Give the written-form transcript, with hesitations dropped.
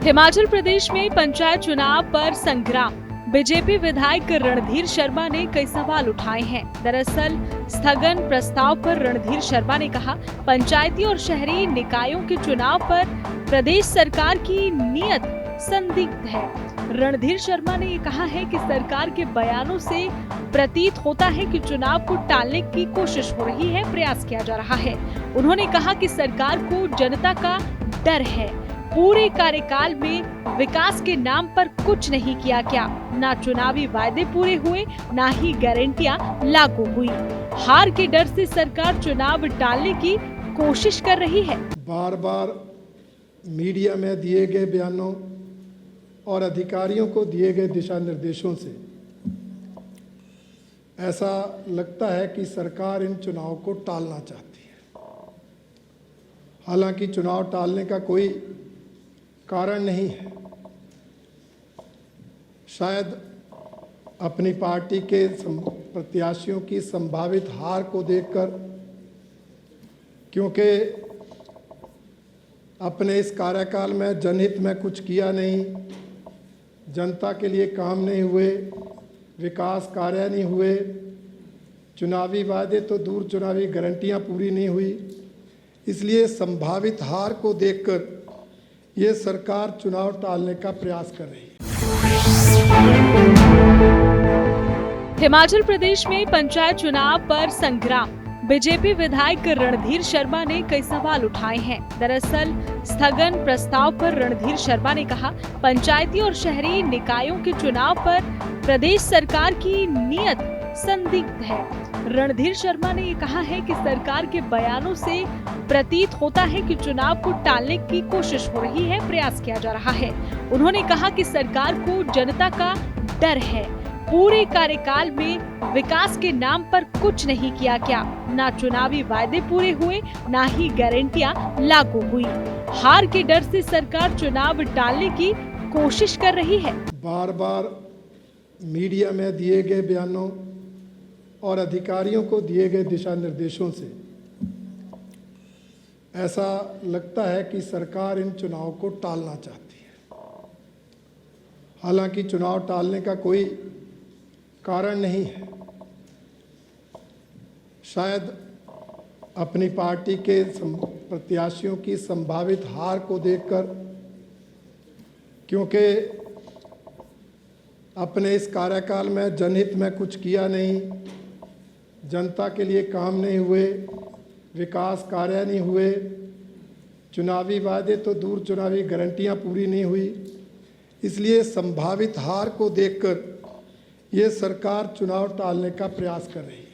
हिमाचल प्रदेश में पंचायत चुनाव पर संग्राम। बीजेपी विधायक रणधीर शर्मा ने कई सवाल उठाए हैं। दरअसल स्थगन प्रस्ताव पर रणधीर शर्मा ने कहा, पंचायती और शहरी निकायों के चुनाव पर प्रदेश सरकार की नीयत संदिग्ध है। रणधीर शर्मा ने ये कहा है कि सरकार के बयानों से प्रतीत होता है कि चुनाव को टालने की कोशिश हो रही है, प्रयास किया जा रहा है। उन्होंने कहा कि सरकार को जनता का डर है। पूरे कार्यकाल में विकास के नाम पर कुछ नहीं किया गया, ना चुनावी वायदे पूरे हुए, ना ही गारंटियां लागू हुई। हार के डर से सरकार चुनाव टालने की कोशिश कर रही है। बार बार मीडिया में दिए गए बयानों और अधिकारियों को दिए गए दिशा निर्देशों से ऐसा लगता है कि सरकार इन चुनाव को टालना चाहती है। हालांकि चुनाव टालने का कोई कारण नहीं है। शायद अपनी पार्टी के प्रत्याशियों की संभावित हार को देखकर, क्योंकि अपने इस कार्यकाल में जनहित में कुछ किया नहीं, जनता के लिए काम नहीं हुए, विकास कार्य नहीं हुए, चुनावी वादे तो दूर, चुनावी गारंटियां पूरी नहीं हुई, इसलिए संभावित हार को देखकर ये सरकार चुनाव टालने का प्रयास कर रही है। हिमाचल प्रदेश में पंचायत चुनाव पर संग्राम। बीजेपी विधायक रणधीर शर्मा ने कई सवाल उठाए हैं। दरअसल स्थगन प्रस्ताव पर रणधीर शर्मा ने कहा, पंचायती और शहरी निकायों के चुनाव पर प्रदेश सरकार की नीयत संदिग्ध है। रणधीर शर्मा ने ये कहा है कि सरकार के बयानों से प्रतीत होता है कि चुनाव को टालने की कोशिश हो रही है, प्रयास किया जा रहा है। उन्होंने कहा कि सरकार को जनता का डर है। पूरे कार्यकाल में विकास के नाम पर कुछ नहीं किया गया, ना चुनावी वायदे पूरे हुए, ना ही गारंटियां लागू हुई। हार के डर से सरकार चुनाव टालने की कोशिश कर रही है। बार बार मीडिया में दिए गए बयानों और अधिकारियों को दिए गए दिशा निर्देशों से ऐसा लगता है कि सरकार इन चुनाव को टालना चाहती है। हालांकि चुनाव टालने का कोई कारण नहीं है। शायद अपनी पार्टी के प्रत्याशियों की संभावित हार को देखकर, क्योंकि अपने इस कार्यकाल में जनहित में कुछ किया नहीं, जनता के लिए काम नहीं हुए, विकास कार्य नहीं हुए, चुनावी वादे तो दूर, चुनावी गारंटियां पूरी नहीं हुई, इसलिए संभावित हार को देखकर ये सरकार चुनाव टालने का प्रयास कर रही है।